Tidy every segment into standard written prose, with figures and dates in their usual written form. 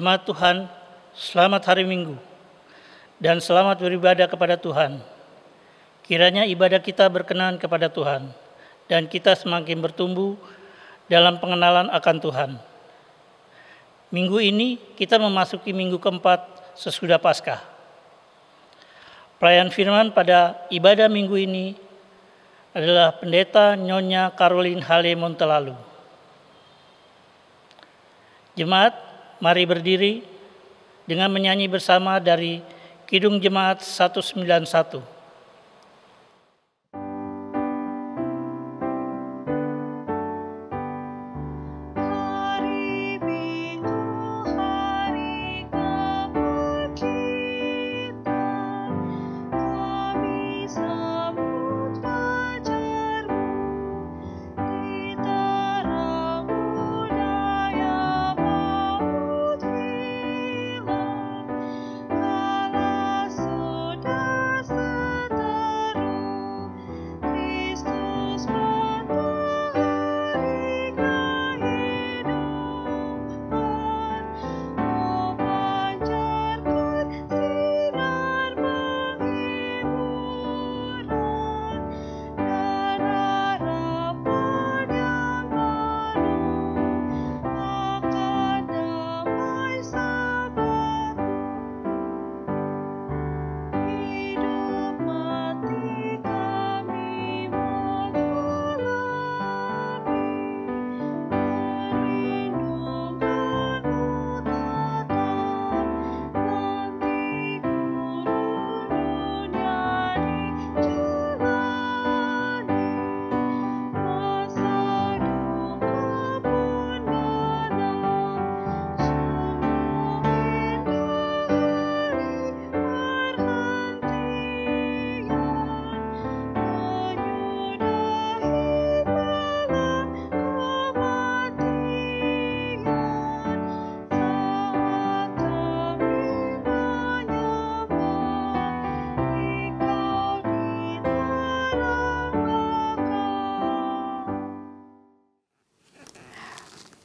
Jemaat Tuhan, selamat hari Minggu dan selamat beribadah kepada Tuhan. Kiranya ibadah kita berkenan kepada Tuhan dan kita semakin bertumbuh dalam pengenalan akan Tuhan. Minggu ini kita memasuki minggu keempat sesudah Paskah. Pelayan firman pada ibadah minggu ini adalah Pendeta Nyonya Caroline Hale Montelalu. Jemaat, mari berdiri dengan menyanyi bersama dari Kidung Jemaat 191.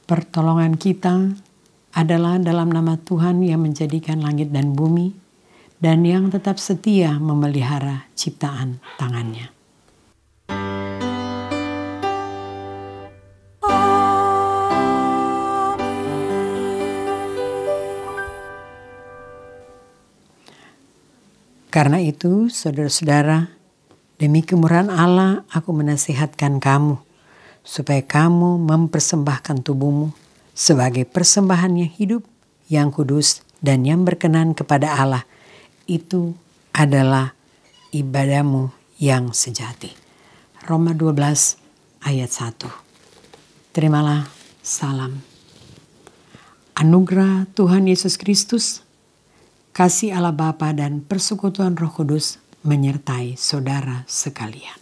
Pertolongan kita adalah dalam nama Tuhan yang menjadikan langit dan bumi dan yang tetap setia memelihara ciptaan tangannya. Karena itu, saudara-saudara, demi kemurahan Allah aku menasihatkan kamu, supaya kamu mempersembahkan tubuhmu sebagai persembahan yang hidup, yang kudus, dan yang berkenan kepada Allah. Itu adalah ibadahmu yang sejati. Roma 12 ayat 1. Terimalah salam. Anugerah Tuhan Yesus Kristus, kasih Allah Bapa dan persekutuan Roh Kudus menyertai saudara sekalian.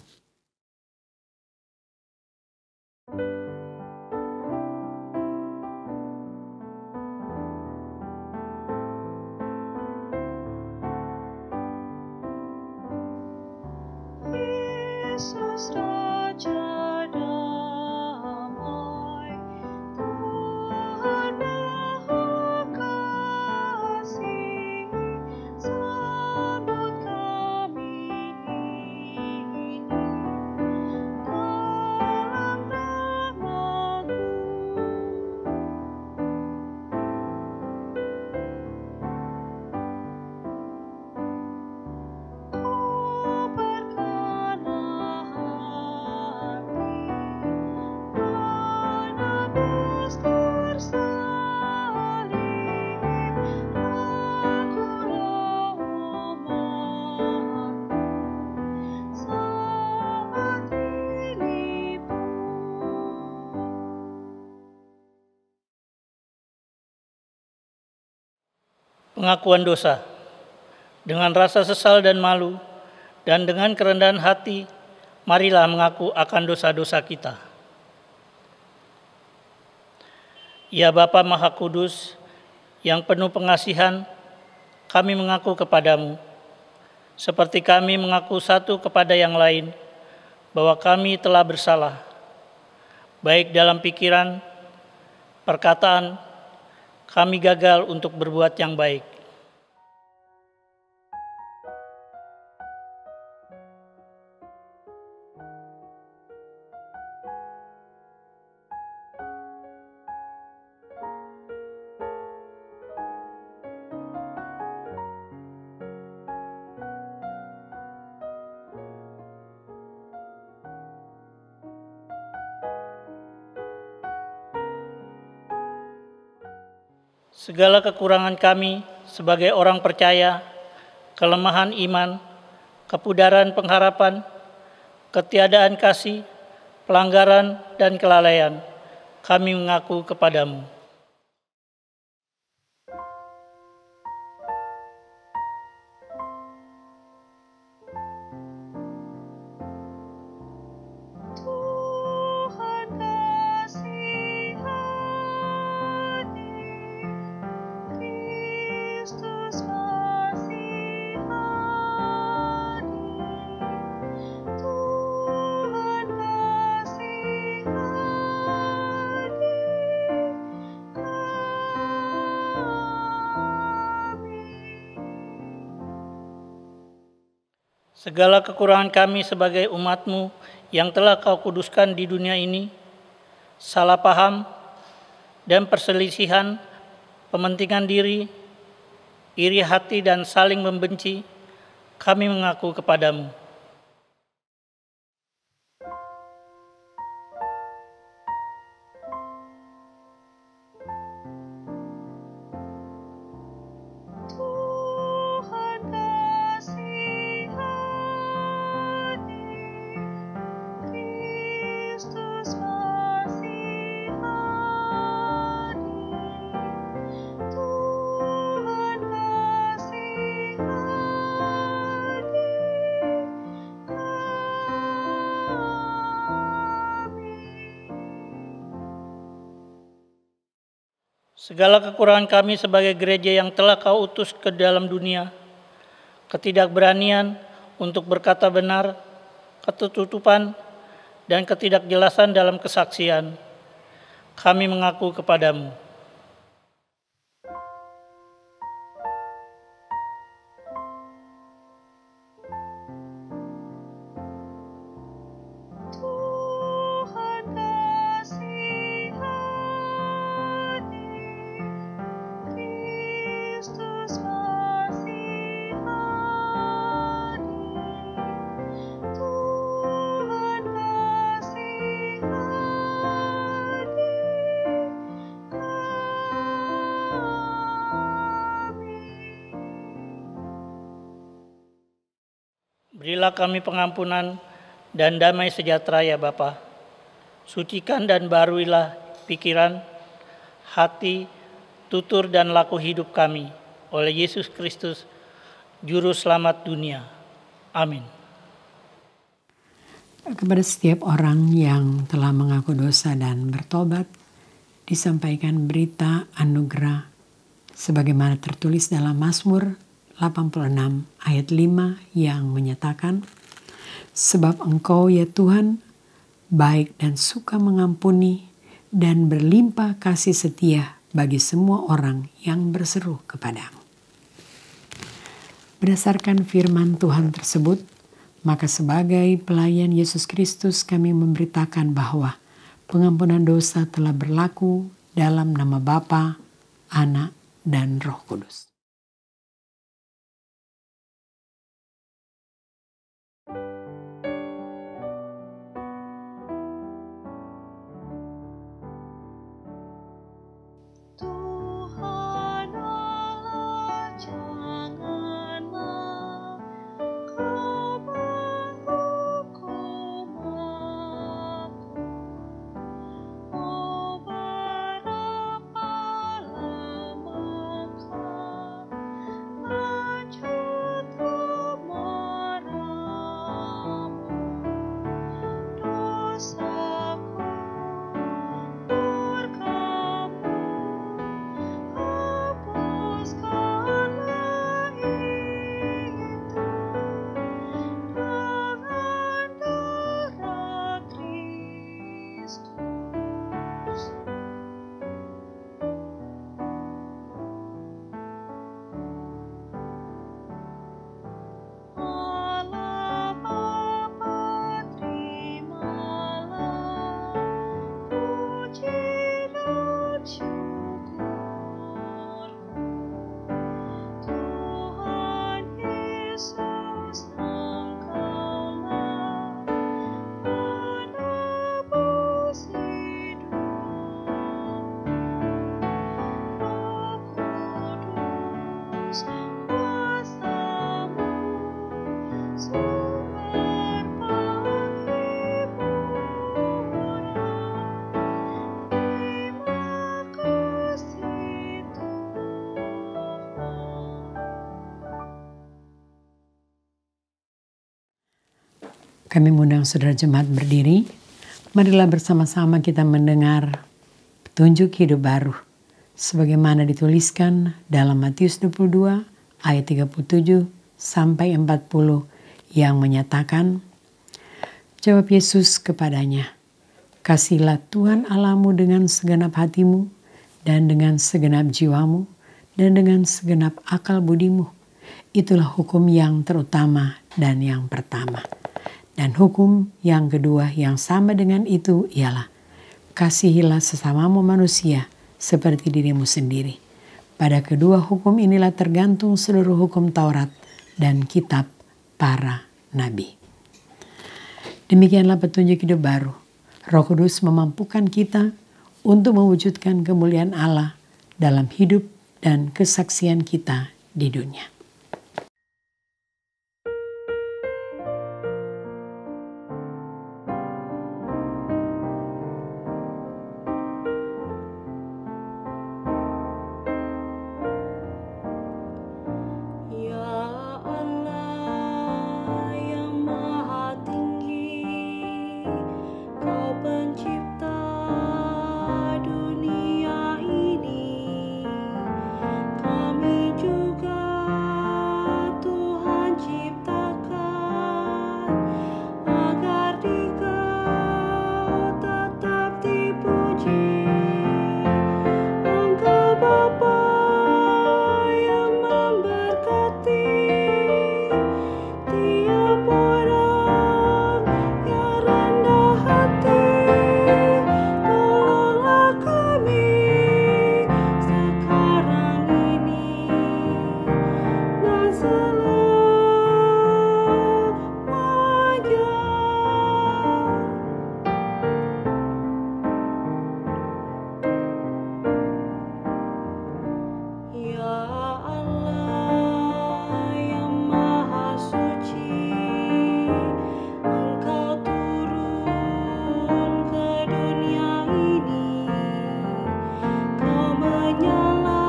Yesus Raja damai, Tuhan Maha Kasih, sambut kami ini dalam nama-Mu. Pengakuan dosa. Dengan rasa sesal dan malu, dan dengan kerendahan hati, marilah mengaku akan dosa-dosa kita. Ya Bapa Maha Kudus, yang penuh pengasihan, kami mengaku kepadamu, seperti kami mengaku satu kepada yang lain, bahwa kami telah bersalah, baik dalam pikiran, perkataan, kami gagal untuk berbuat yang baik. Segala kekurangan kami sebagai orang percaya, kelemahan iman, kepudaran pengharapan, ketiadaan kasih, pelanggaran, dan kelalaian, kami mengaku kepadamu. Tuhan kasihani, Kristus kasihani, Tuhan kasihani kami. Segala kekurangan kami sebagai umat-Mu yang telah Kau kuduskan di dunia ini, salah paham dan perselisihan, pementingan diri, iri hati dan saling membenci, kami mengaku kepadamu. Tuhan kasihani, Kristus kasihani, Tuhan kasihani kami. Segala kekurangan kami sebagai gereja yang telah Kau utus ke dalam dunia, ketidakberanian untuk berkata benar, ketertutupan, dan ketidakjelasan dalam kesaksian, kami mengaku kepadamu. Tuhan kasihani, Kristus kasihani, Tuhan kasihani kami. Berilah kami pengampunan dan damai sejahtera ya Bapa. Sucikan dan baruilah pikiran, hati, tutur dan laku hidup kami oleh Yesus Kristus, Juru Selamat dunia. Amin. Kepada setiap orang yang telah mengaku dosa dan bertobat, disampaikan berita anugerah sebagaimana tertulis dalam Mazmur 86 ayat 5 yang menyatakan, sebab Engkau ya Tuhan baik dan suka mengampuni dan berlimpah kasih setia bagi semua orang yang berseru kepadamu. Berdasarkan firman Tuhan tersebut, maka sebagai pelayan Yesus Kristus kami memberitakan bahwa pengampunan dosa telah berlaku dalam nama Bapa, Anak, dan Roh Kudus. Tuhan Allah, janganlah Kau menghukum aku. Oh, berapa lamakah Yesus, Engkaulah penebus hidup. Roh Kudus, kuasa-Mu, sumber penghiburan. Terima kasih Tuhan. Kami mengundang saudara jemaat berdiri. Marilah bersama-sama kita mendengar petunjuk hidup baru. Sebagaimana dituliskan dalam Matius 22 ayat 37 sampai 40 yang menyatakan, jawab Yesus kepadanya, kasihilah Tuhan Allahmu dengan segenap hatimu dan dengan segenap jiwamu dan dengan segenap akal budimu. Itulah hukum yang terutama dan yang pertama. Dan hukum yang kedua yang sama dengan itu ialah, kasihilah sesamamu manusia seperti dirimu sendiri. Pada kedua hukum inilah tergantung seluruh hukum Taurat dan kitab para nabi. Demikianlah petunjuk hidup baru. Roh Kudus memampukan kita untuk mewujudkan kemuliaan Allah dalam hidup dan kesaksian kita di dunia. Ya Allah yang Maha Tinggi, Kau pencipta dunia ini. Kami juga Tuhan ciptakan agar Dikau tetap dipuji. Engkau Bapa yang memberkati tiap orang yang rendah hati. Tolonglah kami sekarang ini dan selamanya. Ya Allah yang Maha Suci, Engkau turun ke dunia ini. Kau menyala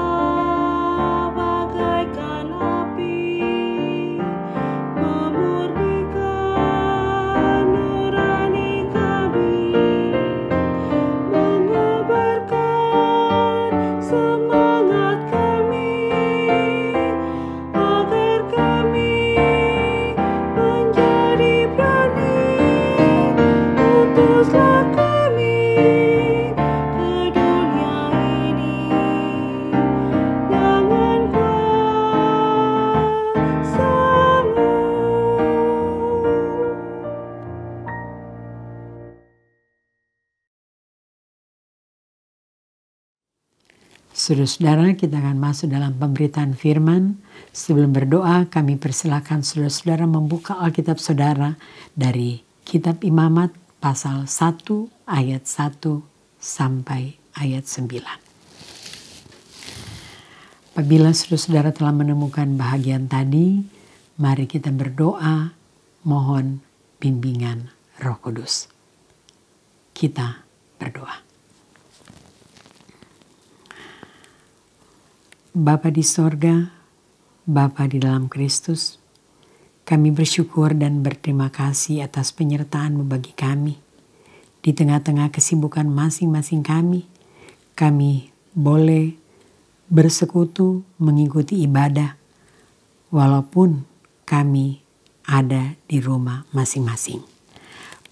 bagaikan api, memurnikan nurani kami, mengobarkan semangat kami, agar kami menjadi berani. Utuslah kami ke dunia ini dengan kuasa-Mu. Saudara-saudara, kita akan masuk dalam pemberitaan firman. Sebelum berdoa, kami persilakan saudara-saudara membuka Alkitab saudara dari Kitab Imamat pasal 1 ayat 1 sampai ayat 9. Apabila saudara-saudara telah menemukan bahagian tadi, mari kita berdoa, mohon bimbingan Roh Kudus. Kita berdoa. Bapa di sorga, Bapa di dalam Kristus, kami bersyukur dan berterima kasih atas penyertaan-Mu bagi kami. Di tengah-tengah kesibukan masing-masing kami boleh bersekutu mengikuti ibadah, walaupun kami ada di rumah masing-masing.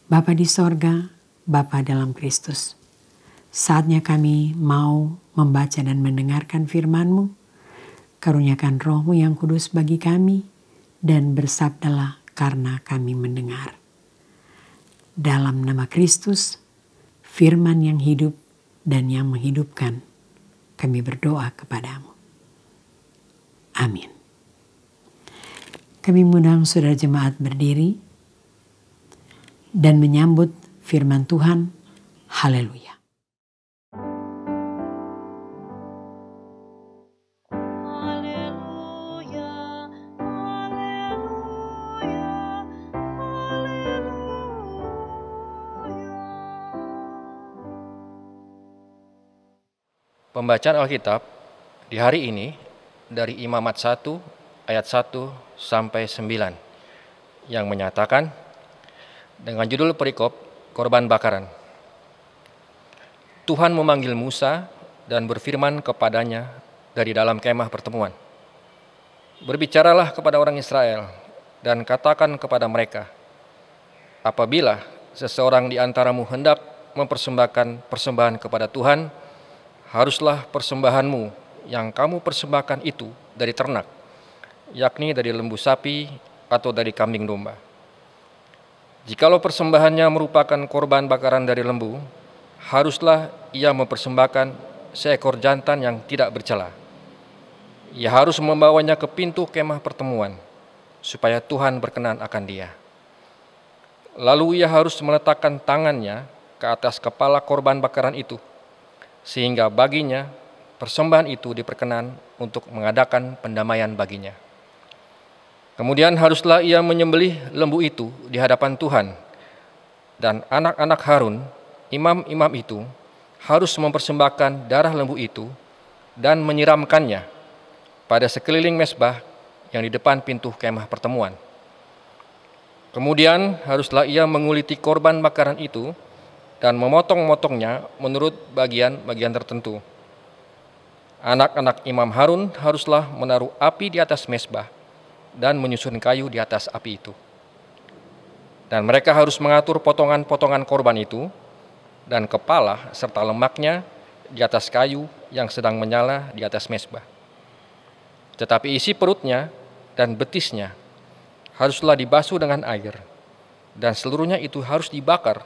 Bapa di sorga, Bapa dalam Kristus, saatnya kami mau membaca dan mendengarkan firman-Mu. Karuniakan Roh-Mu yang kudus bagi kami, dan bersabdalah karena kami mendengar. Dalam nama Kristus, firman yang hidup dan yang menghidupkan, kami berdoa kepadamu. Amin. Kami mengundang saudara jemaat berdiri dan menyambut firman Tuhan. Haleluya. Haleluya, haleluya, haleluya. Pembacaan Alkitab di hari ini dari Imamat 1 ayat 1 sampai 9 yang menyatakan dengan judul perikop korban bakaran. Tuhan memanggil Musa dan berfirman kepadanya dari dalam kemah pertemuan. Berbicaralah kepada orang Israel dan katakan kepada mereka, apabila seseorang di antaramu hendak mempersembahkan persembahan kepada Tuhan, haruslah persembahanmu yang kamu persembahkan itu dari ternak, yakni dari lembu sapi atau dari kambing domba. Jikalau persembahannya merupakan korban bakaran dari lembu, haruslah ia mempersembahkan seekor jantan yang tidak bercela. Ia harus membawanya ke pintu kemah pertemuan, supaya Tuhan berkenan akan dia. Lalu ia harus meletakkan tangannya ke atas kepala korban bakaran itu, sehingga baginya persembahan itu diperkenan untuk mengadakan pendamaian baginya. Kemudian haruslah ia menyembelih lembu itu di hadapan Tuhan, dan anak-anak Harun, imam-imam itu, harus mempersembahkan darah lembu itu dan menyiramkannya pada sekeliling mezbah yang di depan pintu kemah pertemuan. Kemudian haruslah ia menguliti korban bakaran itu dan memotong-motongnya menurut bagian-bagian tertentu. Anak-anak imam Harun haruslah menaruh api di atas mezbah dan menyusun kayu di atas api itu. Dan mereka harus mengatur potongan-potongan korban itu dan kepala serta lemaknya di atas kayu yang sedang menyala di atas mezbah. Tetapi isi perutnya dan betisnya haruslah dibasuh dengan air, dan seluruhnya itu harus dibakar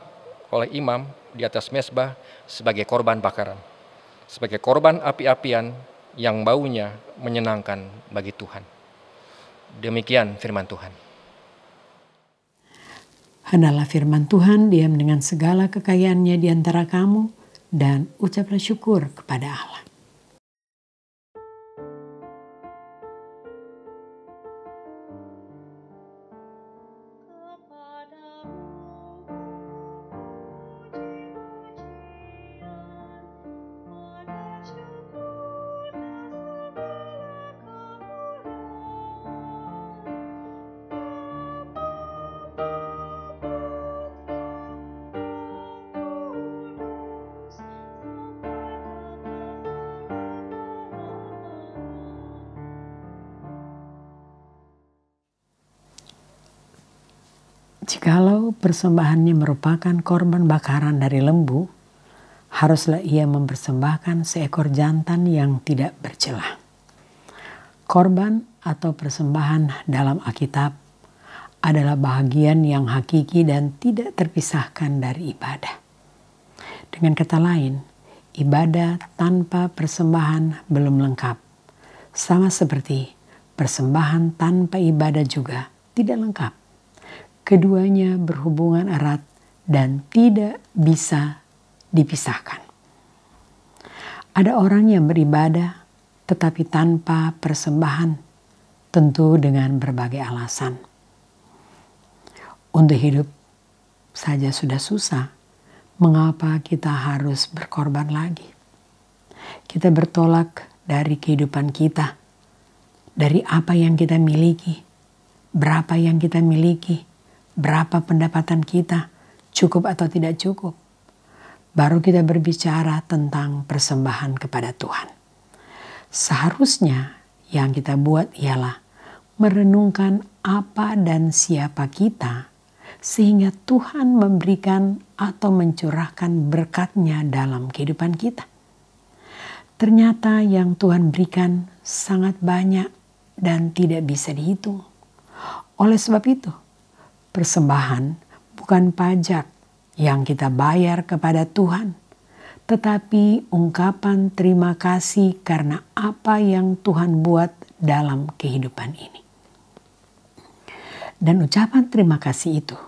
oleh imam di atas mezbah sebagai korban bakaran, sebagai korban api-apian yang baunya menyenangkan bagi Tuhan. Demikian firman Tuhan. Hendaklah firman Tuhan diam dengan segala kekayaannya di antara kamu, dan ucaplah syukur kepada Allah. Jikalau persembahannya merupakan korban bakaran dari lembu, haruslah ia mempersembahkan seekor jantan yang tidak bercela. Korban atau persembahan dalam Alkitab adalah bahagian yang hakiki dan tidak terpisahkan dari ibadah. Dengan kata lain, ibadah tanpa persembahan belum lengkap. Sama seperti persembahan tanpa ibadah juga tidak lengkap. Keduanya berhubungan erat dan tidak bisa dipisahkan. Ada orang yang beribadah tetapi tanpa persembahan, tentu dengan berbagai alasan. Untuk hidup saja sudah susah, mengapa kita harus berkorban lagi? Kita bertolak dari kehidupan kita, dari apa yang kita miliki, berapa yang kita miliki, berapa pendapatan kita, cukup atau tidak cukup. Baru kita berbicara tentang persembahan kepada Tuhan. Seharusnya yang kita buat ialah merenungkan apa dan siapa kita, sehingga Tuhan memberikan atau mencurahkan berkat-Nya dalam kehidupan kita. Ternyata yang Tuhan berikan sangat banyak dan tidak bisa dihitung. Oleh sebab itu, persembahan bukan pajak yang kita bayar kepada Tuhan, tetapi ungkapan terima kasih karena apa yang Tuhan buat dalam kehidupan ini. Dan ucapan terima kasih itu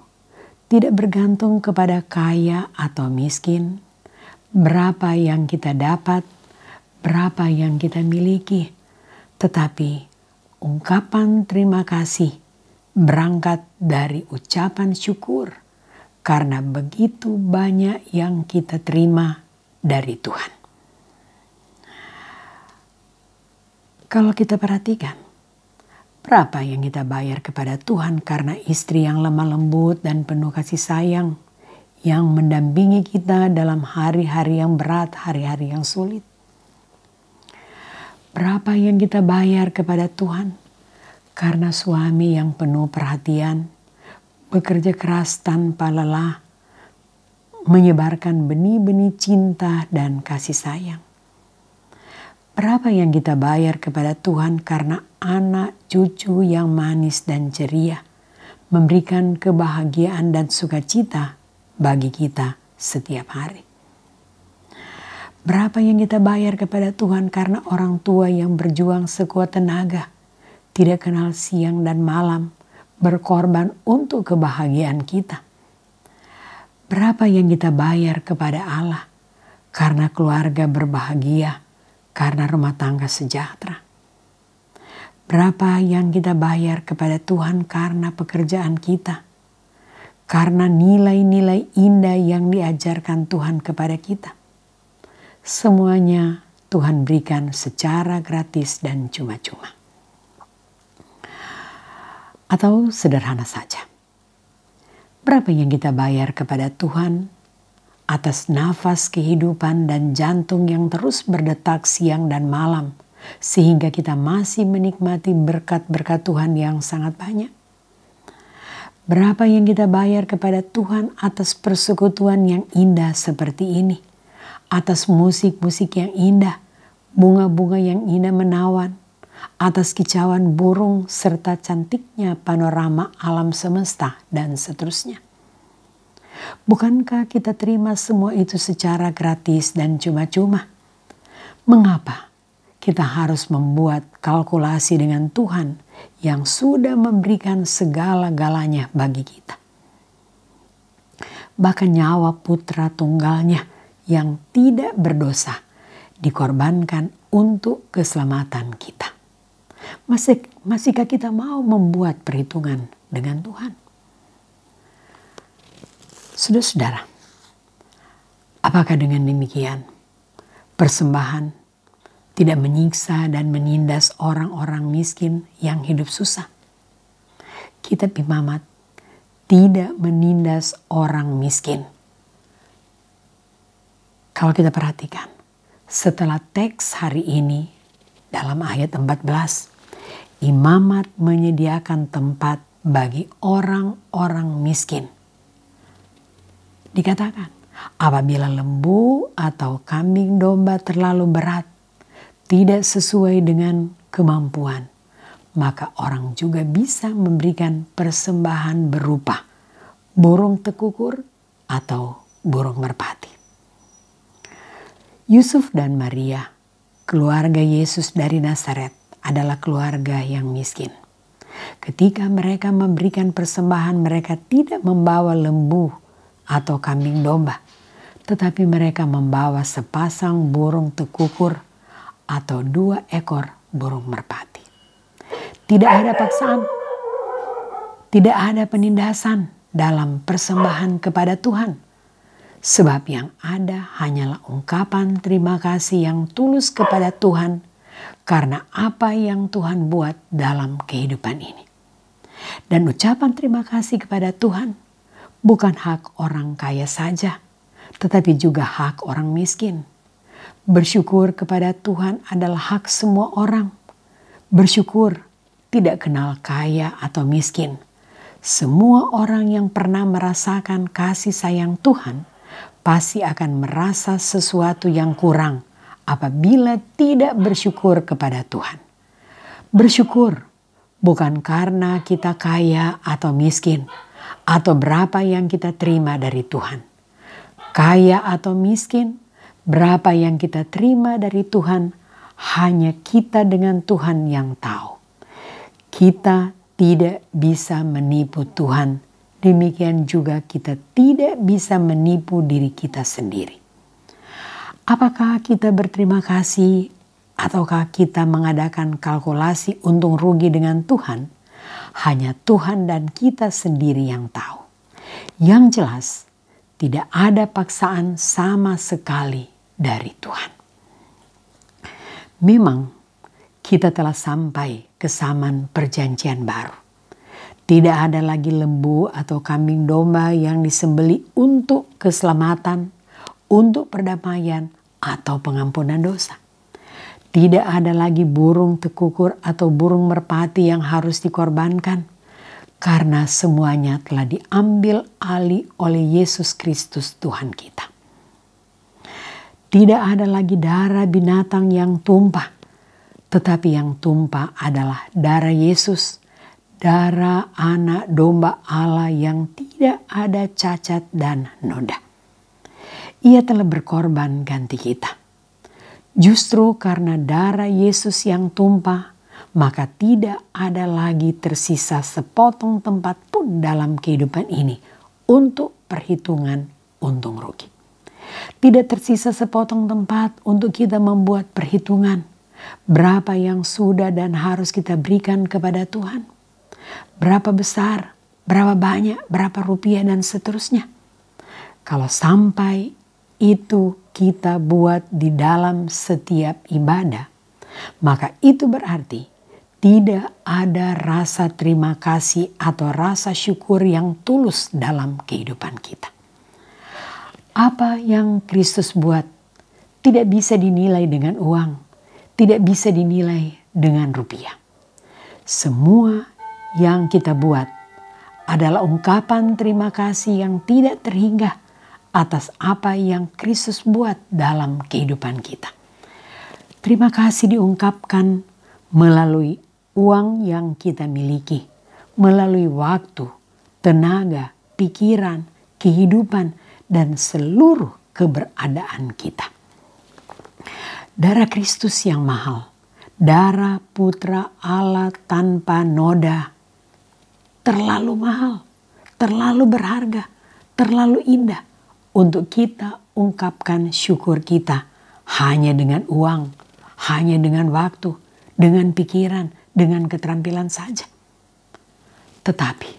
tidak bergantung kepada kaya atau miskin, berapa yang kita dapat, berapa yang kita miliki, tetapi ungkapan terima kasih berangkat dari ucapan syukur karena begitu banyak yang kita terima dari Tuhan. Kalau kita perhatikan, berapa yang kita bayar kepada Tuhan karena istri yang lemah lembut dan penuh kasih sayang yang mendampingi kita dalam hari-hari yang berat, hari-hari yang sulit. Berapa yang kita bayar kepada Tuhan karena suami yang penuh perhatian, bekerja keras tanpa lelah, menyebarkan benih-benih cinta dan kasih sayang. Berapa yang kita bayar kepada Tuhan karena anak cucu yang manis dan ceria, memberikan kebahagiaan dan sukacita bagi kita setiap hari. Berapa yang kita bayar kepada Tuhan karena orang tua yang berjuang sekuat tenaga, tidak kenal siang dan malam, berkorban untuk kebahagiaan kita. Berapa yang kita bayar kepada Allah karena keluarga berbahagia, karena rumah tangga sejahtera. Berapa yang kita bayar kepada Tuhan karena pekerjaan kita, karena nilai-nilai indah yang diajarkan Tuhan kepada kita. Semuanya Tuhan berikan secara gratis dan cuma-cuma. Atau sederhana saja, berapa yang kita bayar kepada Tuhan atas nafas kehidupan dan jantung yang terus berdetak siang dan malam, sehingga kita masih menikmati berkat-berkat Tuhan yang sangat banyak. Berapa yang kita bayar kepada Tuhan atas persekutuan yang indah seperti ini, atas musik-musik yang indah, bunga-bunga yang indah menawan, atas kicauan burung serta cantiknya panorama alam semesta dan seterusnya. Bukankah kita terima semua itu secara gratis dan cuma-cuma? Mengapa kita harus membuat kalkulasi dengan Tuhan yang sudah memberikan segala-galanya bagi kita? Bahkan nyawa putra tunggalnya yang tidak berdosa dikorbankan untuk keselamatan kita. Masihkah kita mau membuat perhitungan dengan Tuhan? Saudara-saudara, apakah dengan demikian persembahan tidak menyiksa dan menindas orang-orang miskin yang hidup susah? Kitab Imamat tidak menindas orang miskin. Kalau kita perhatikan, setelah teks hari ini dalam ayat 14, Imamat menyediakan tempat bagi orang-orang miskin. Dikatakan, apabila lembu atau kambing domba terlalu berat, tidak sesuai dengan kemampuan, maka orang juga bisa memberikan persembahan berupa burung tekukur atau burung merpati. Yusuf dan Maria, keluarga Yesus dari Nazaret, adalah keluarga yang miskin. Ketika mereka memberikan persembahan, mereka tidak membawa lembu atau kambing domba, tetapi mereka membawa sepasang burung tekukur atau 2 ekor burung merpati. Tidak ada paksaan, tidak ada penindasan dalam persembahan kepada Tuhan, sebab yang ada hanyalah ungkapan terima kasih yang tulus kepada Tuhan karena apa yang Tuhan buat dalam kehidupan ini. Dan ucapan terima kasih kepada Tuhan bukan hak orang kaya saja, tetapi juga hak orang miskin. Bersyukur kepada Tuhan adalah hak semua orang. Bersyukur tidak kenal kaya atau miskin. Semua orang yang pernah merasakan kasih sayang Tuhan pasti akan merasa sesuatu yang kurang apabila tidak bersyukur kepada Tuhan. Bersyukur bukan karena kita kaya atau miskin, atau berapa yang kita terima dari Tuhan. Kaya atau miskin, berapa yang kita terima dari Tuhan, hanya kita dengan Tuhan yang tahu. Kita tidak bisa menipu Tuhan, demikian juga kita tidak bisa menipu diri kita sendiri. Apakah kita berterima kasih ataukah kita mengadakan kalkulasi untung rugi dengan Tuhan? Hanya Tuhan dan kita sendiri yang tahu. Yang jelas, tidak ada paksaan sama sekali dari Tuhan. Memang kita telah sampai ke zaman perjanjian baru. Tidak ada lagi lembu atau kambing domba yang disembeli untuk keselamatan, untuk perdamaian, atau pengampunan dosa. Tidak ada lagi burung tekukur atau burung merpati yang harus dikorbankan, karena semuanya telah diambil alih oleh Yesus Kristus Tuhan kita. Tidak ada lagi darah binatang yang tumpah, tetapi yang tumpah adalah darah Yesus, darah anak domba Allah yang tidak ada cacat dan noda. Ia telah berkorban ganti kita. Justru karena darah Yesus yang tumpah, maka tidak ada lagi tersisa sepotong tempat pun dalam kehidupan ini untuk perhitungan untung rugi. Tidak tersisa sepotong tempat untuk kita membuat perhitungan berapa yang sudah dan harus kita berikan kepada Tuhan. Berapa besar, berapa banyak, berapa rupiah dan seterusnya. Kalau sampai itu kita buat di dalam setiap ibadah, maka itu berarti tidak ada rasa terima kasih atau rasa syukur yang tulus dalam kehidupan kita. Apa yang Kristus buat tidak bisa dinilai dengan uang, tidak bisa dinilai dengan rupiah. Semua yang kita buat adalah ungkapan terima kasih yang tidak terhingga atas apa yang Kristus buat dalam kehidupan kita. Terima kasih diungkapkan melalui uang yang kita miliki, melalui waktu, tenaga, pikiran, kehidupan, dan seluruh keberadaan kita. Darah Kristus yang mahal, darah Putra Allah tanpa noda, terlalu mahal, terlalu berharga, terlalu indah untuk kita ungkapkan syukur kita hanya dengan uang, hanya dengan waktu, dengan pikiran, dengan keterampilan saja. Tetapi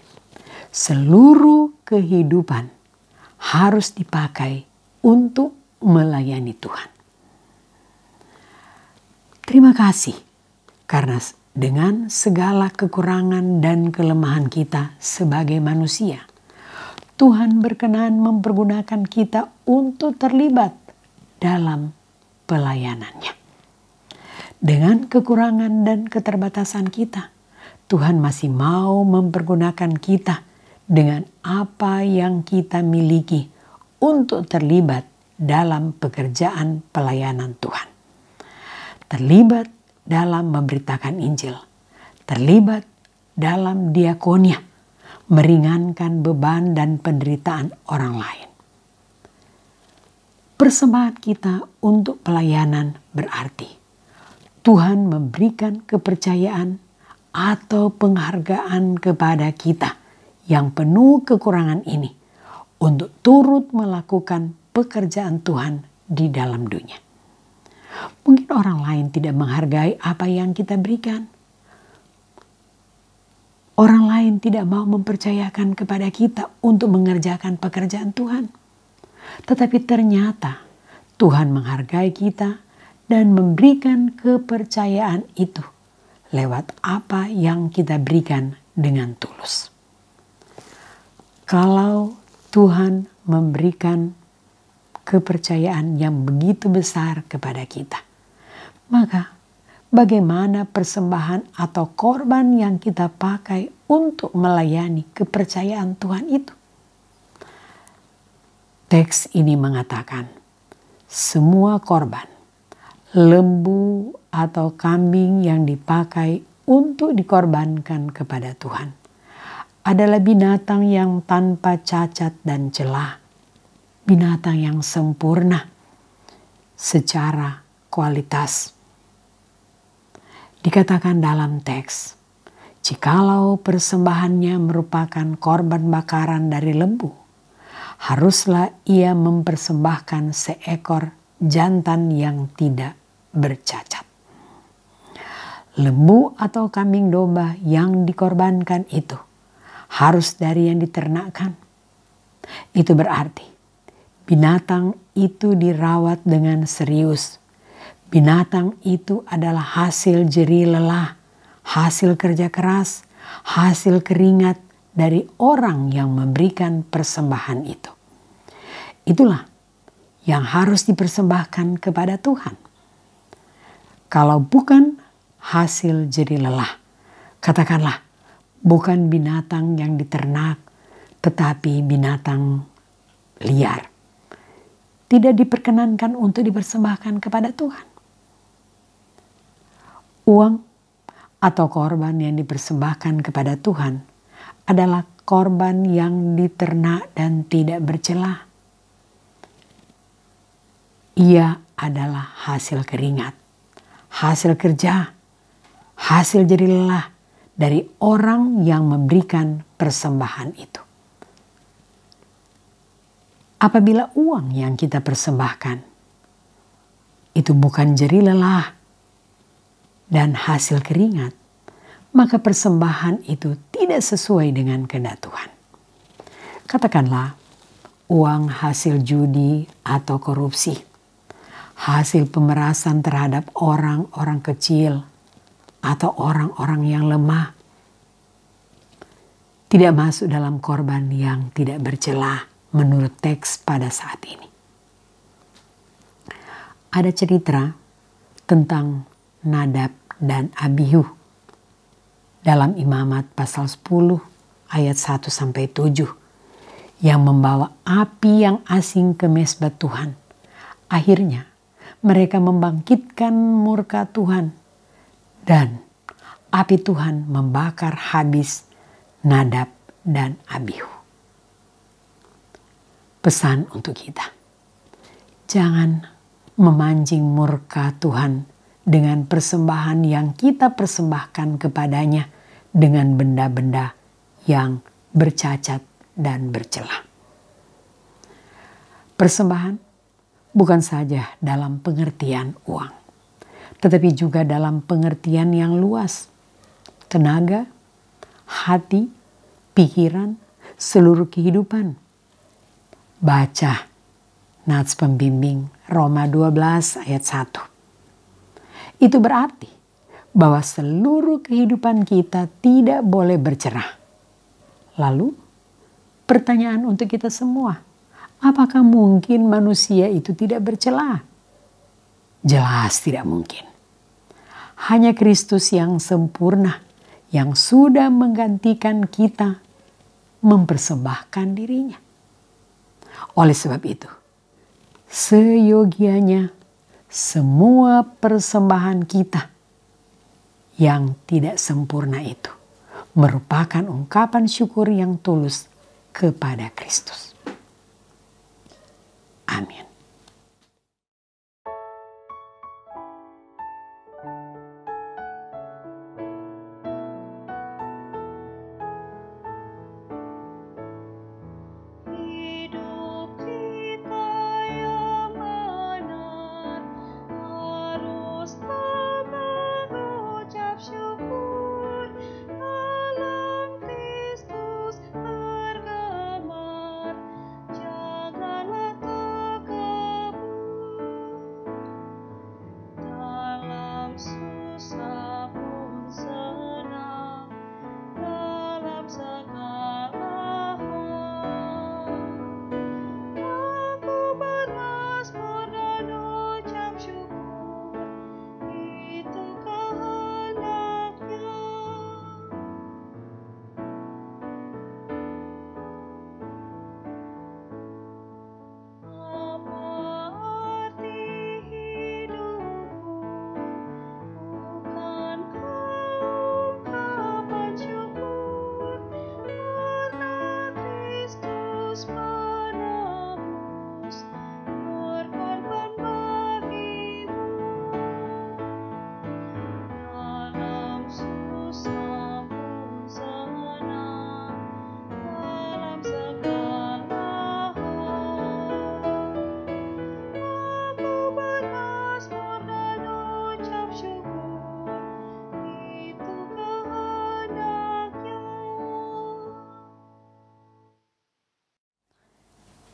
seluruh kehidupan harus dipakai untuk melayani Tuhan. Terima kasih karena dengan segala kekurangan dan kelemahan kita sebagai manusia, Tuhan berkenan mempergunakan kita untuk terlibat dalam pelayanannya. Dengan kekurangan dan keterbatasan kita, Tuhan masih mau mempergunakan kita dengan apa yang kita miliki untuk terlibat dalam pekerjaan pelayanan Tuhan. Terlibat dalam memberitakan Injil, terlibat dalam diakonia, meringankan beban dan penderitaan orang lain. Persembahan kita untuk pelayanan berarti Tuhan memberikan kepercayaan atau penghargaan kepada kita yang penuh kekurangan ini untuk turut melakukan pekerjaan Tuhan di dalam dunia. Mungkin orang lain tidak menghargai apa yang kita berikan. Orang lain tidak mau mempercayakan kepada kita untuk mengerjakan pekerjaan Tuhan. Tetapi ternyata Tuhan menghargai kita dan memberikan kepercayaan itu lewat apa yang kita berikan dengan tulus. Kalau Tuhan memberikan kepercayaan yang begitu besar kepada kita, maka bagaimana persembahan atau korban yang kita pakai untuk melayani kepercayaan Tuhan itu? Teks ini mengatakan, semua korban, lembu atau kambing yang dipakai untuk dikorbankan kepada Tuhan adalah binatang yang tanpa cacat dan celah, binatang yang sempurna secara kualitas. Dikatakan dalam teks, Jikalau persembahannya merupakan korban bakaran dari lembu, haruslah ia mempersembahkan seekor jantan yang tidak bercacat. Lembu atau kambing domba yang dikorbankan itu harus dari yang diternakkan. Itu berarti binatang itu dirawat dengan serius. Binatang itu adalah hasil jerih lelah, hasil kerja keras, hasil keringat dari orang yang memberikan persembahan itu. Itulah yang harus dipersembahkan kepada Tuhan. Kalau bukan hasil jerih lelah, katakanlah bukan binatang yang diternak, tetapi binatang liar, tidak diperkenankan untuk dipersembahkan kepada Tuhan. Uang atau korban yang dipersembahkan kepada Tuhan adalah korban yang diternak dan tidak bercela. Ia adalah hasil keringat, hasil kerja, hasil jerih lelah dari orang yang memberikan persembahan itu. Apabila uang yang kita persembahkan itu bukan jerih lelah dan hasil keringat, maka persembahan itu tidak sesuai dengan kehendak Tuhan. Katakanlah uang hasil judi atau korupsi, hasil pemerasan terhadap orang-orang kecil atau orang-orang yang lemah, tidak masuk dalam korban yang tidak bercela menurut teks pada saat ini. Ada cerita tentang Nadab dan Abihu dalam Imamat pasal 10 ayat 1-7 yang membawa api yang asing ke mezbah Tuhan. Akhirnya mereka membangkitkan murka Tuhan dan api Tuhan membakar habis Nadab dan Abihu. Pesan untuk kita, jangan memancing murka Tuhan dengan persembahan yang kita persembahkan kepadanya dengan benda-benda yang bercacat dan bercela. Persembahan bukan saja dalam pengertian uang, tetapi juga dalam pengertian yang luas. Tenaga, hati, pikiran, seluruh kehidupan. Baca Nats Pembimbing Roma 12 ayat 1. Itu berarti bahwa seluruh kehidupan kita tidak boleh bercerah. Lalu pertanyaan untuk kita semua, apakah mungkin manusia itu tidak bercela? Jelas tidak mungkin. Hanya Kristus yang sempurna, yang sudah menggantikan kita, mempersembahkan dirinya. Oleh sebab itu, seyogianya semua persembahan kita yang tidak sempurna itu merupakan ungkapan syukur yang tulus kepada Kristus. Amin. Hidup kita yang benar haruslah mengucap syukur, dalam Kristus bergemar. Janganlah takut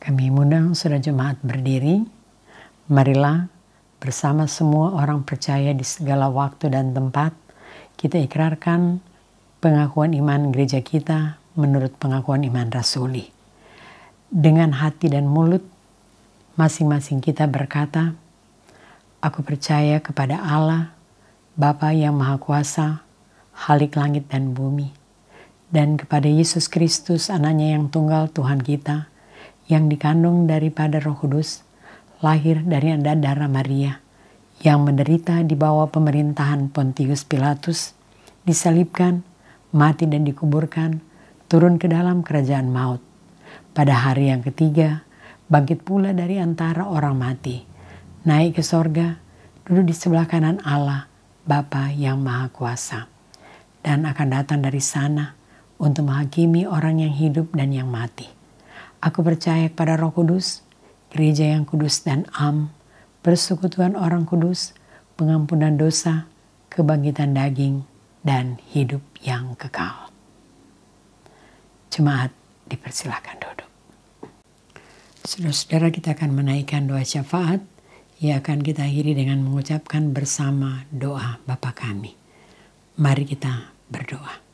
Kami mengundang saudara jemaat berdiri. Marilah bersama semua orang percaya di segala waktu dan tempat kita ikrarkan pengakuan iman gereja kita menurut pengakuan iman rasuli. Dengan hati dan mulut masing-masing kita berkata, aku percaya kepada Allah, Bapa yang Maha Kuasa, Khalik langit dan bumi, dan kepada Yesus Kristus anaknya yang tunggal Tuhan kita, yang dikandung daripada Roh Kudus, lahir dari darah Maria, yang menderita di bawah pemerintahan Pontius Pilatus, disalibkan, mati dan dikuburkan, turun ke dalam kerajaan maut. Pada hari yang ketiga, bangkit pula dari antara orang mati, naik ke sorga, duduk di sebelah kanan Allah, Bapa yang Maha Kuasa, dan akan datang dari sana untuk menghakimi orang yang hidup dan yang mati. Aku percaya kepada Roh Kudus, gereja yang kudus dan am, persekutuan orang kudus, pengampunan dosa, kebangkitan daging, dan hidup yang kekal. Jemaat dipersilakan duduk. Saudara-saudara, kita akan menaikkan doa syafaat. Ia akan kita akhiri dengan mengucapkan bersama doa Bapa kami. Mari kita berdoa.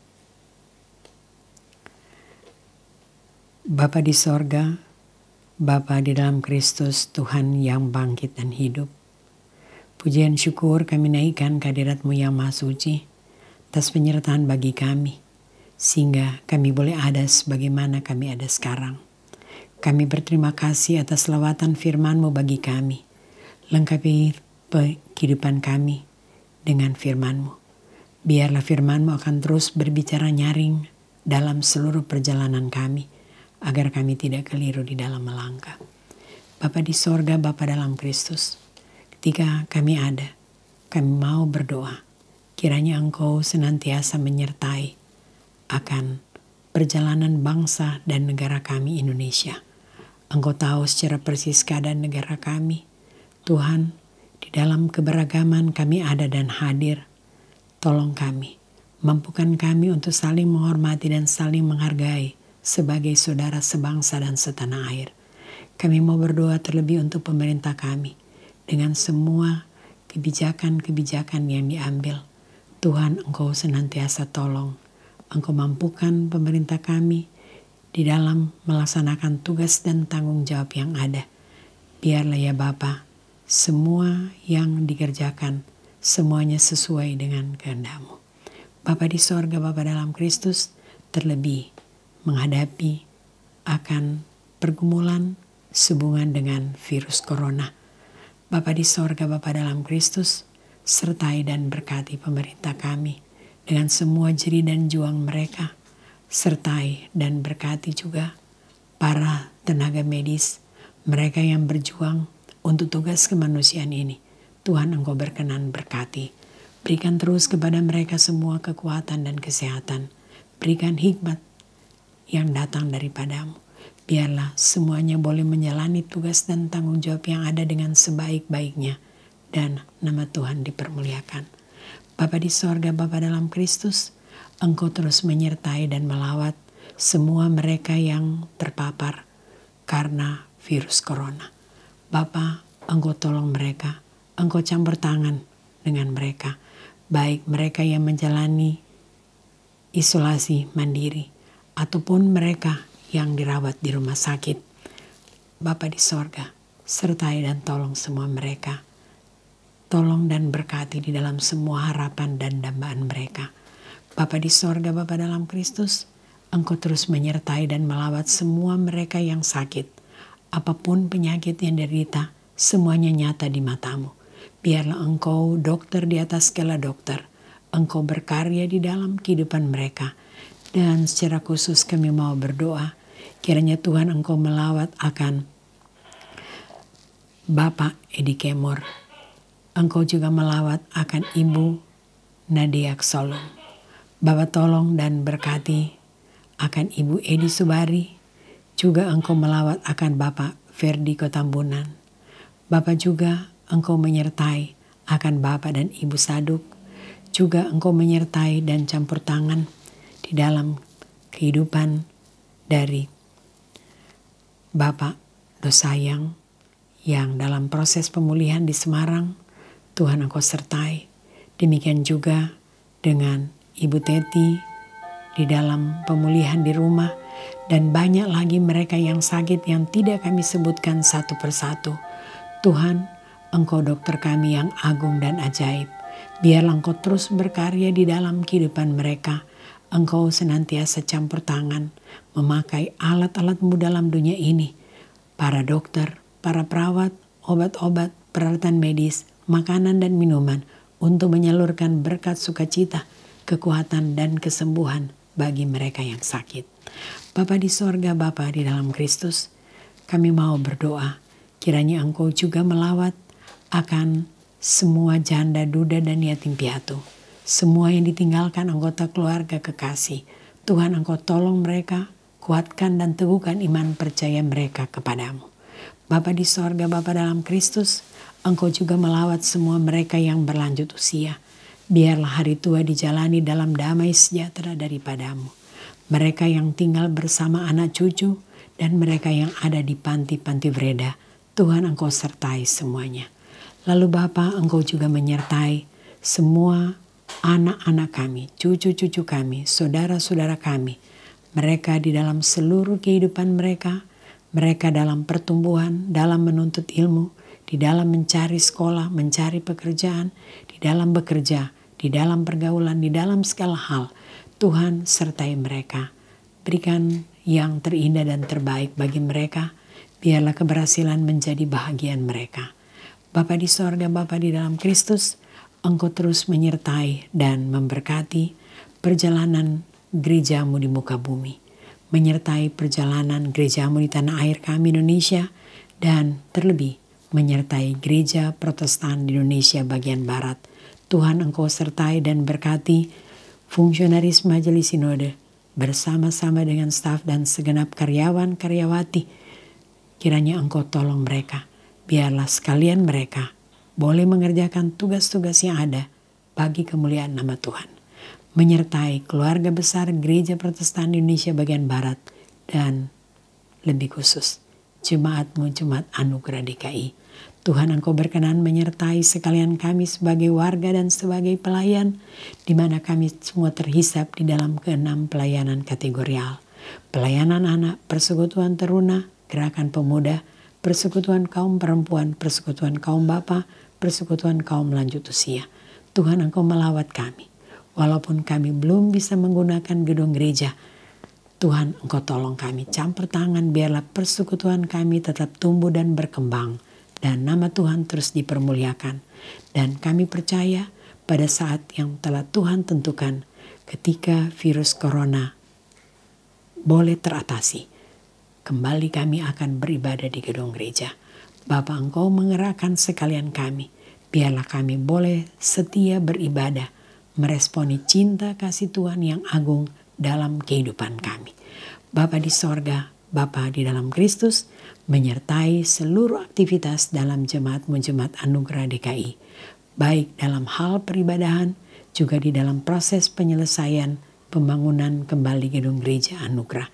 Bapa di sorga, Bapa di dalam Kristus, Tuhan yang bangkit dan hidup. Pujian syukur kami naikkan kehadirat-Mu yang Maha Suci atas penyertaan bagi kami, sehingga kami boleh ada sebagaimana kami ada sekarang. Kami berterima kasih atas lawatan firman-Mu bagi kami. Lengkapi kehidupan kami dengan firman-Mu. Biarlah firman-Mu akan terus berbicara nyaring dalam seluruh perjalanan kami, agar kami tidak keliru di dalam melangkah. Bapa di sorga, Bapa dalam Kristus, ketika kami ada, kami mau berdoa, kiranya Engkau senantiasa menyertai akan perjalanan bangsa dan negara kami Indonesia. Engkau tahu secara persis keadaan negara kami. Tuhan, di dalam keberagaman kami ada dan hadir. Tolong kami, mampukan kami untuk saling menghormati dan saling menghargai sebagai saudara sebangsa dan setanah air. Kami mau berdoa terlebih untuk pemerintah kami dengan semua kebijakan-kebijakan yang diambil. Tuhan, Engkau senantiasa tolong. Engkau mampukan pemerintah kami di dalam melaksanakan tugas dan tanggung jawab yang ada. Biarlah ya Bapa, semua yang dikerjakan, semuanya sesuai dengan kehendak-Mu. Bapa di sorga, Bapa dalam Kristus, terlebih menghadapi akan pergumulan sehubungan dengan virus corona. Bapa di sorga, Bapa dalam Kristus, sertai dan berkati pemerintah kami dengan semua jerih dan juang mereka. Sertai dan berkati juga para tenaga medis, mereka yang berjuang untuk tugas kemanusiaan ini. Tuhan, Engkau berkenan berkati. Berikan terus kepada mereka semua kekuatan dan kesehatan. Berikan hikmat yang datang daripada-Mu. Biarlah semuanya boleh menjalani tugas dan tanggung jawab yang ada dengan sebaik-baiknya. Dan nama Tuhan dipermuliakan. Bapa di sorga, Bapa dalam Kristus, Engkau terus menyertai dan melawat semua mereka yang terpapar karena virus corona. Bapa, Engkau tolong mereka. Engkau campur tangan dengan mereka. Baik mereka yang menjalani isolasi mandiri ataupun mereka yang dirawat di rumah sakit. Bapa di sorga, sertai dan tolong semua mereka. Tolong dan berkati di dalam semua harapan dan dambaan mereka. Bapa di sorga, Bapa dalam Kristus, Engkau terus menyertai dan melawat semua mereka yang sakit. Apapun penyakit yang derita, semuanya nyata di mata-Mu. Biarlah Engkau dokter di atas segala dokter. Engkau berkarya di dalam kehidupan mereka. Dan secara khusus kami mau berdoa, kiranya Tuhan Engkau melawat akan Bapak Edi Kemor. Engkau juga melawat akan Ibu Nadia Solom. Bapak tolong dan berkati akan Ibu Edi Subari. Juga Engkau melawat akan Bapak Ferdi Kotambunan. Bapak juga Engkau menyertai akan Bapak dan Ibu Saduk. Juga Engkau menyertai dan campur tangan di dalam kehidupan dari Bapak Sayang yang dalam proses pemulihan di Semarang, Tuhan Engkau sertai. Demikian juga dengan Ibu Teti di dalam pemulihan di rumah, dan banyak lagi mereka yang sakit yang tidak kami sebutkan satu persatu. Tuhan, Engkau dokter kami yang agung dan ajaib. Biarlah Engkau terus berkarya di dalam kehidupan mereka. Engkau senantiasa campur tangan, memakai alat-alat-Mu dalam dunia ini. Para dokter, para perawat, obat-obat, peralatan medis, makanan dan minuman untuk menyalurkan berkat sukacita, kekuatan dan kesembuhan bagi mereka yang sakit. Bapa di sorga, Bapa di dalam Kristus, kami mau berdoa kiranya Engkau juga melawat akan semua janda, duda dan yatim piatu. Semua yang ditinggalkan anggota keluarga kekasih. Tuhan Engkau tolong mereka, kuatkan dan teguhkan iman percaya mereka kepadamu. Bapa di sorga, Bapa dalam Kristus, Engkau juga melawat semua mereka yang berlanjut usia. Biarlah hari tua dijalani dalam damai sejahtera daripadamu. Mereka yang tinggal bersama anak cucu dan mereka yang ada di panti-panti Breda, Tuhan Engkau sertai semuanya. Lalu Bapa, Engkau juga menyertai semua anak-anak kami, cucu-cucu kami, saudara-saudara kami. Mereka di dalam seluruh kehidupan mereka dalam pertumbuhan, dalam menuntut ilmu, di dalam mencari sekolah, mencari pekerjaan, di dalam bekerja, di dalam pergaulan, di dalam segala hal. Tuhan sertai mereka. Berikan yang terindah dan terbaik bagi mereka. Biarlah keberhasilan menjadi bahagian mereka. Bapa di sorga, Bapa di dalam Kristus, Engkau terus menyertai dan memberkati perjalanan gereja-Mu di muka bumi, menyertai perjalanan gereja-Mu di tanah air kami Indonesia, dan terlebih menyertai gereja Protestan di Indonesia bagian Barat. Tuhan Engkau sertai dan berkati fungsionaris Majelis Sinode bersama-sama dengan staf dan segenap karyawan-karyawati. Kiranya Engkau tolong mereka, biarlah sekalian mereka boleh mengerjakan tugas-tugas yang ada bagi kemuliaan nama Tuhan. Menyertai keluarga besar Gereja Protestan Indonesia bagian Barat dan lebih khusus Jemaat-Mu, Jemaat Anugerah DKI. Tuhan Engkau berkenan menyertai sekalian kami sebagai warga dan sebagai pelayan, di mana kami semua terhisap di dalam ke-6 pelayanan kategorial. Pelayanan anak, persekutuan teruna, gerakan pemuda, persekutuan kaum perempuan, persekutuan kaum bapa, persekutuan kaum lanjut usia. Tuhan Engkau melawat kami. Walaupun kami belum bisa menggunakan gedung gereja, Tuhan Engkau tolong kami, campur tangan, biarlah persekutuan kami tetap tumbuh dan berkembang, dan nama Tuhan terus dipermuliakan. Dan kami percaya pada saat yang telah Tuhan tentukan, ketika virus corona boleh teratasi, kembali kami akan beribadah di gedung gereja. Bapa, Engkau mengerahkan sekalian kami, biarlah kami boleh setia beribadah, meresponi cinta kasih Tuhan yang agung dalam kehidupan kami. Bapa di sorga, Bapa di dalam Kristus, menyertai seluruh aktivitas dalam Jemaat-Mu, Jemaat Anugerah DKI, baik dalam hal peribadahan, juga di dalam proses penyelesaian pembangunan kembali gedung gereja Anugerah.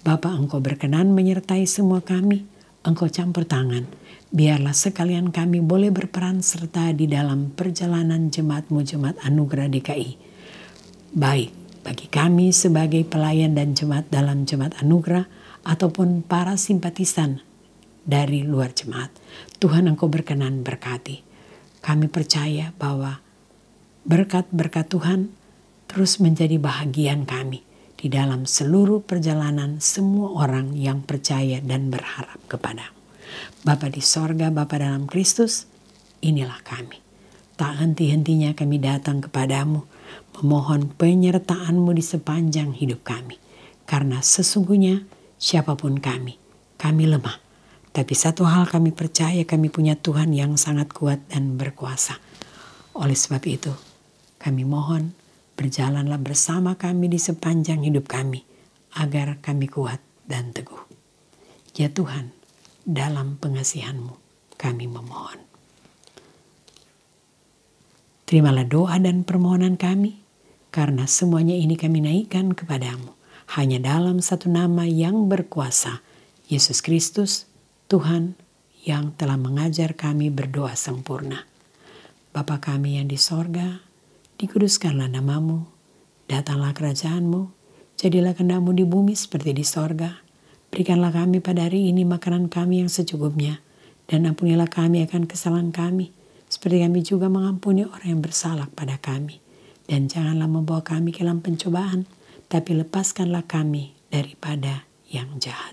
Bapa, Engkau berkenan menyertai semua kami, Engkau campur tangan, biarlah sekalian kami boleh berperan serta di dalam perjalanan Jemaat-Mu, Jemaat Anugerah DKI. Baik bagi kami sebagai pelayan dan jemaat dalam Jemaat Anugerah ataupun para simpatisan dari luar jemaat. Tuhan Engkau berkenan berkati. Kami percaya bahwa berkat-berkat Tuhan terus menjadi bahagian kami di dalam seluruh perjalanan semua orang yang percaya dan berharap kepadamu. Bapa di sorga, Bapa dalam Kristus, inilah kami. Tak henti-hentinya kami datang kepadamu, memohon penyertaan-Mu di sepanjang hidup kami. Karena sesungguhnya siapapun kami lemah. Tapi satu hal kami percaya, kami punya Tuhan yang sangat kuat dan berkuasa. Oleh sebab itu, kami mohon berjalanlah bersama kami di sepanjang hidup kami, agar kami kuat dan teguh. Ya Tuhan, dalam pengasihan-Mu kami memohon. Terimalah doa dan permohonan kami, karena semuanya ini kami naikkan kepadamu, hanya dalam satu nama yang berkuasa, Yesus Kristus, Tuhan yang telah mengajar kami berdoa sempurna. Bapa kami yang di sorga, dikuduskanlah namamu, datanglah kerajaanmu, jadilah kehendak-Mu di bumi seperti di sorga. Berikanlah kami pada hari ini makanan kami yang secukupnya, dan ampunilah kami akan kesalahan kami, seperti kami juga mengampuni orang yang bersalah pada kami. Dan janganlah membawa kami ke dalam pencobaan, tapi lepaskanlah kami daripada yang jahat.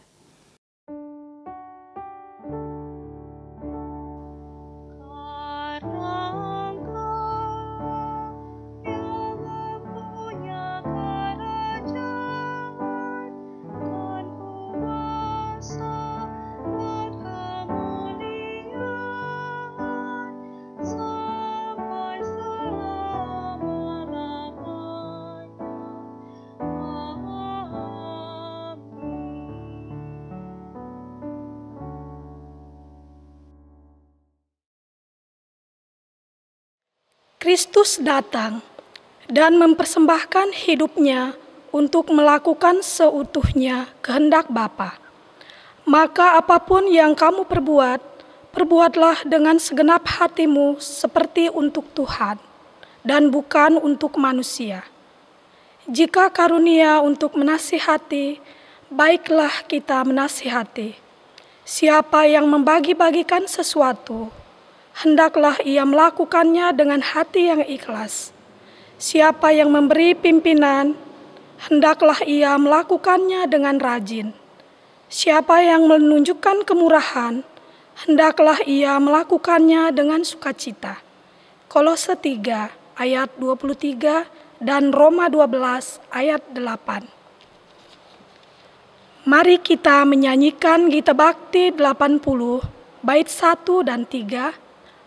Kristus datang dan mempersembahkan hidupnya untuk melakukan seutuhnya kehendak Bapa. Maka apapun yang kamu perbuat, perbuatlah dengan segenap hatimu seperti untuk Tuhan dan bukan untuk manusia. Jika karunia untuk menasihati, baiklah kita menasihati. Siapa yang membagi-bagikan sesuatu, hendaklah ia melakukannya dengan hati yang ikhlas. Siapa yang memberi pimpinan, hendaklah ia melakukannya dengan rajin. Siapa yang menunjukkan kemurahan, hendaklah ia melakukannya dengan sukacita. Kolose 3 ayat 23 dan Roma 12 ayat 8. Mari kita menyanyikan Gita Bakti 80 bait 1 dan 3.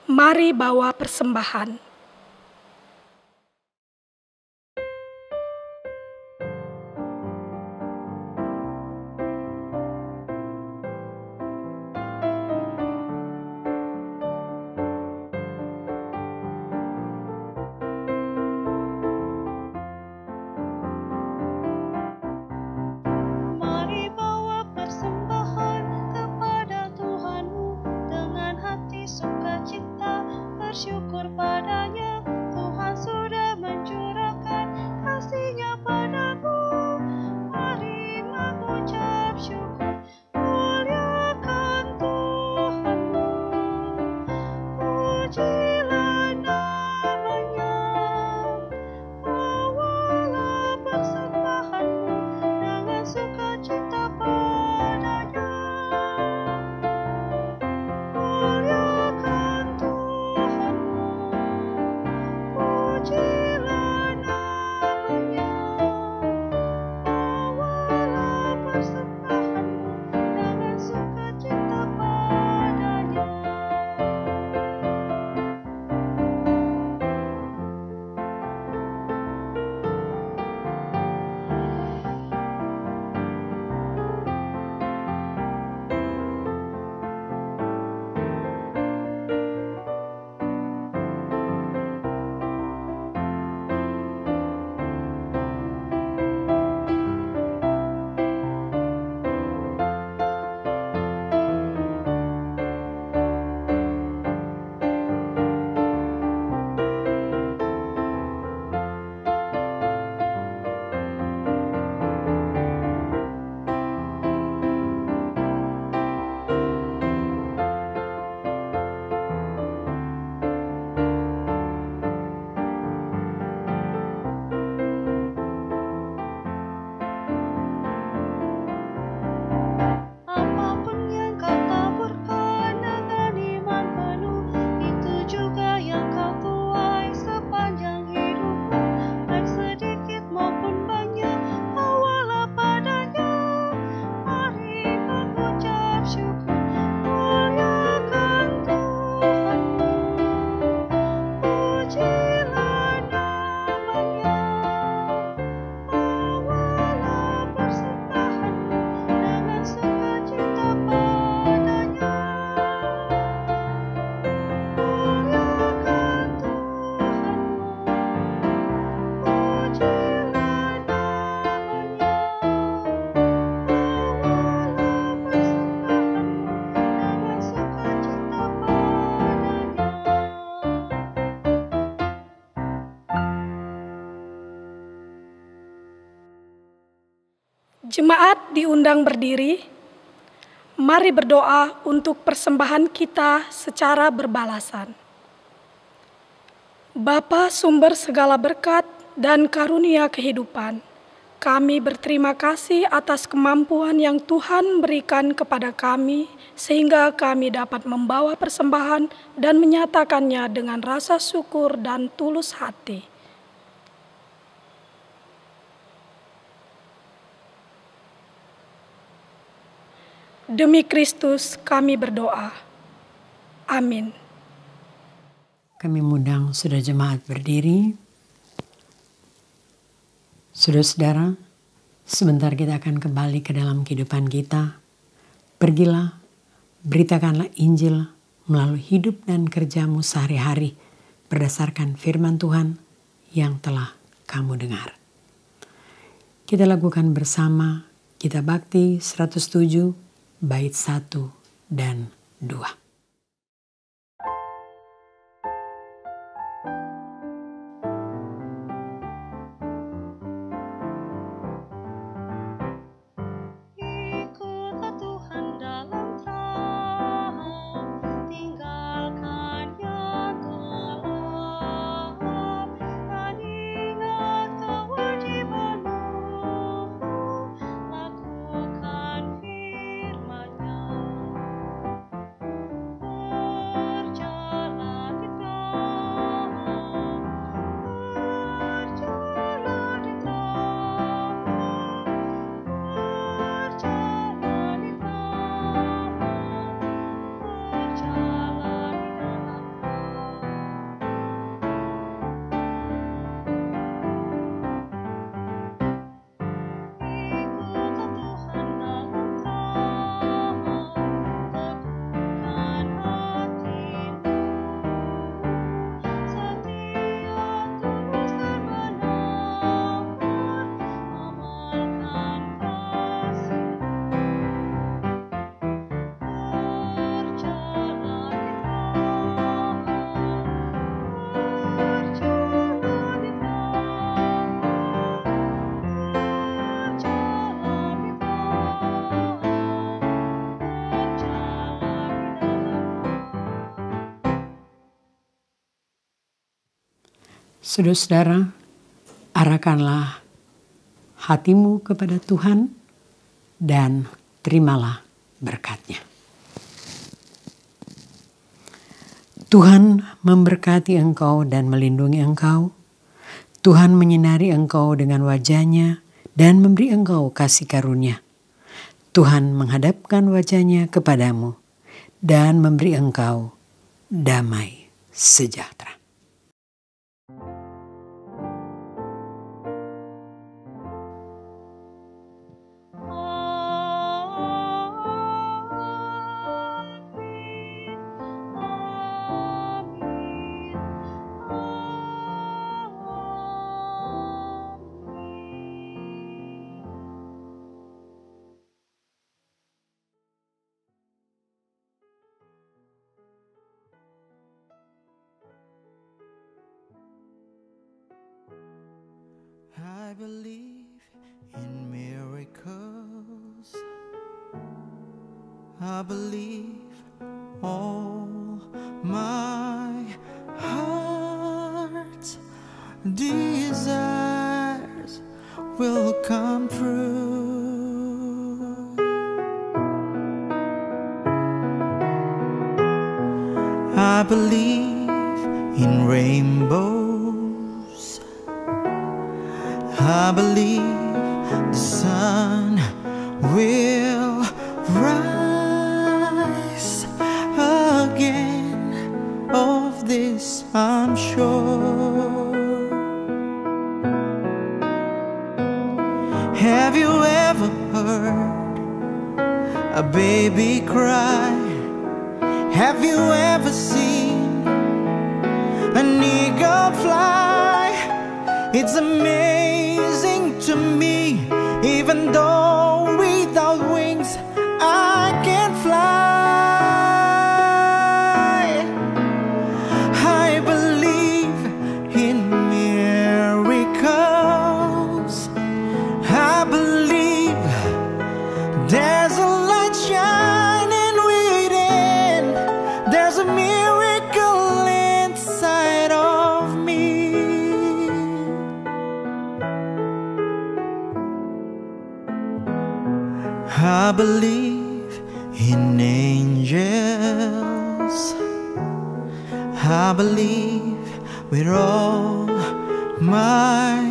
Mari bawa persembahan. Mari bawa persembahan kepada Tuhanmu dengan hati sukacita, bersyukur pada Jemaat diundang berdiri. Mari berdoa untuk persembahan kita secara berbalasan. Bapa sumber segala berkat dan karunia kehidupan, kami berterima kasih atas kemampuan yang Tuhan berikan kepada kami sehingga kami dapat membawa persembahan dan menyatakannya dengan rasa syukur dan tulus hati. Demi Kristus kami berdoa. Amin. Kami mengundang saudara jemaat berdiri. Saudara-saudara, sebentar kita akan kembali ke dalam kehidupan kita. Pergilah, beritakanlah Injil melalui hidup dan kerjamu sehari-hari berdasarkan firman Tuhan yang telah kamu dengar. Kita lakukan bersama Kitab Bakti 107 bait 1 dan 2. Ikutlah Tuhan dalam terang, tinggalkan yang gelap, dan ingat kewajibanmu, lakukan firman-Nya. Berjalan di terang, berjalan di terang, berjalan di terang, berjalan di dalam Ikutlah Tuhan dalam terang, teguhkan hatimu, setia, tulus dan benar, amalkan kasih-Mu. Berjalan di terang, berjalan di terang, berjalan di terang, berjalan di dalam Saudara-saudara, arahkanlah hatimu kepada Tuhan dan terimalah berkat-Nya. Tuhan memberkati engkau dan melindungi engkau. Tuhan menyinari engkau dengan wajah-Nya dan memberi engkau kasih karunia. Tuhan menghadapkan wajah-Nya kepadamu dan memberi engkau damai sejahtera. I believe in miracles. I believe all my heart's desires will come true. I believe in rainbows. I believe the sun will rise again. Of this I'm sure. Have you ever heard a baby cry? Have you ever seen an eagle fly? It's amazing to me, even though without wings I can fly. I believe in miracles. I believe I believe in angels. I believe with all my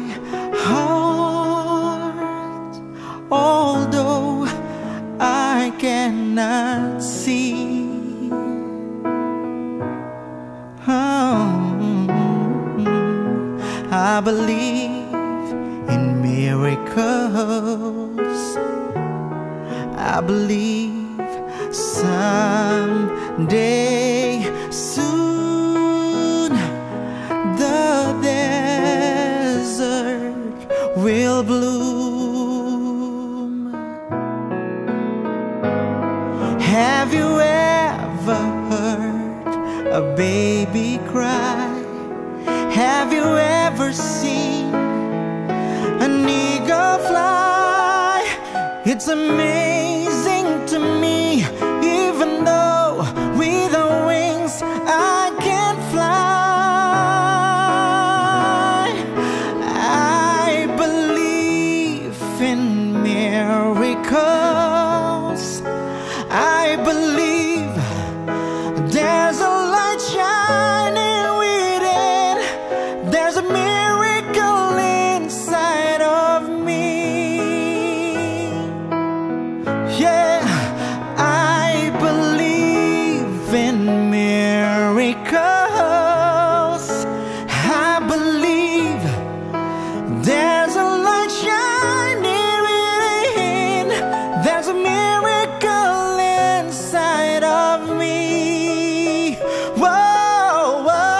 heart, although I cannot see. I believe in miracles. I believe someday soon the desert will bloom. Have you ever heard a baby cry? Have you ever seen an eagle fly? It's amazing to me, even though with the wings I can't fly. I believe in miracles. I believe there's a light shining within. There's a miracle inside of me. Yeah, I believe in miracles. I believe there's a light shining within. There's a miracle inside of me. Whoa, whoa.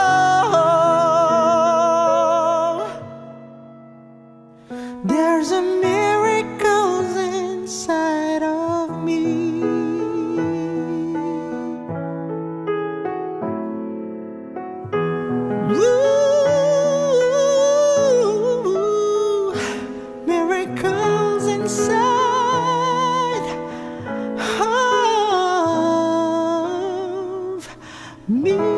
There's a miracle inside of me. Ooh, miracles inside of me.